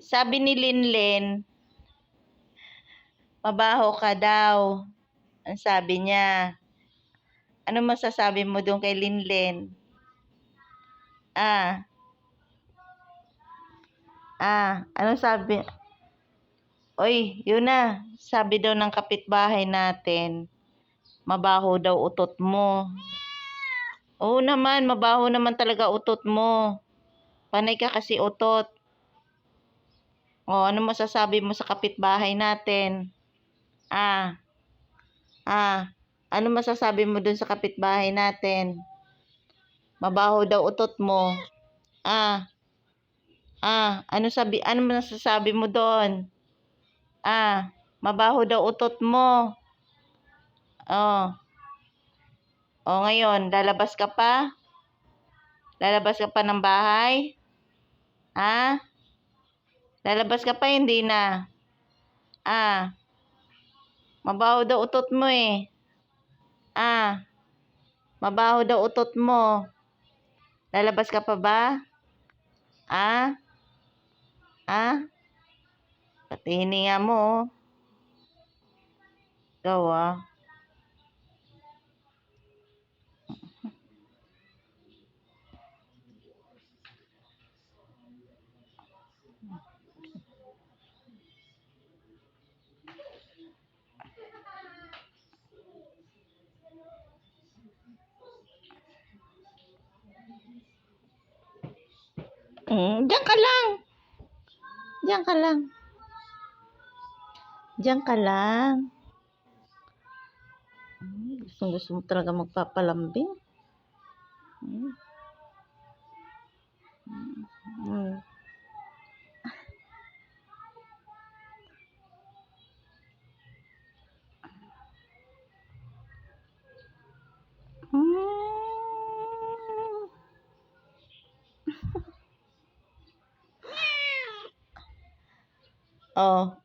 Sabi ni Linlen, mabaho ka daw. Ang sabi niya. Ano masasabi mo doon kay Linlen? Ano sabi? Oy, yun na. Sabi daw ng kapitbahay natin, mabaho daw utot mo. Oo naman, mabaho naman talaga utot mo. Panay ka kasi utot. Ano masasabi mo sa kapitbahay natin? Ano masasabi mo dun sa kapitbahay natin? Mabaho daw utot mo. Ano masasabi mo doon? Mabaho daw utot mo. Ngayon, lalabas ka pa? Lalabas ka pa ng bahay? Lalabas ka pa, hindi na? Mabaho daw utot mo eh. Mabaho daw utot mo. Lalabas ka pa ba? Pati hininga mo. Gawa. Diyan ka lang. Diyan ka lang. Diyan ka lang. Gusto mo talaga magpapalambing.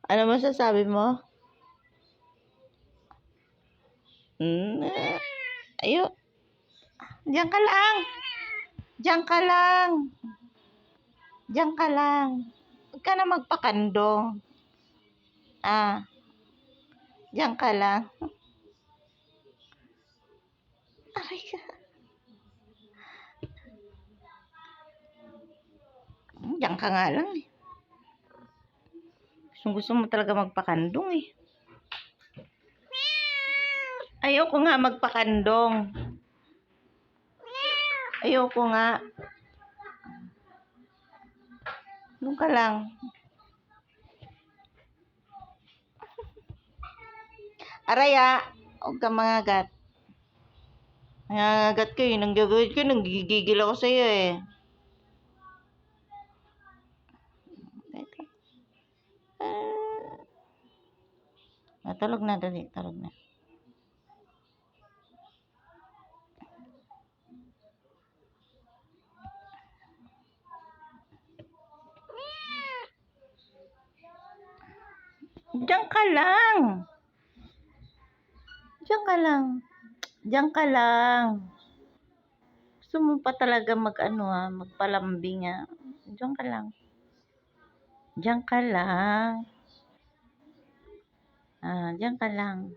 Ano masasabi mo? Ayo. Diyan ka lang. Diyan ka lang. Diyan ka lang. Huwag ka na magpakandong. Diyan ka lang. Aray ka. Diyan ka nga lang eh. Gusto mo talaga magpakandong eh. Ayoko nga magpakandong. Ayoko nga. Doon ka lang. Araya, huwag ka mangagat. Nangangagat ka eh. Nang gagawin ko, nanggigigil ako sa'yo eh. Tulog na, dali. Tulog na. Diyan ka lang. Diyan ka lang. Diyan ka lang. Gusto mo pa talaga magpalambing ah. Diyan ka lang. Diyan ka lang. Diyan ka lang.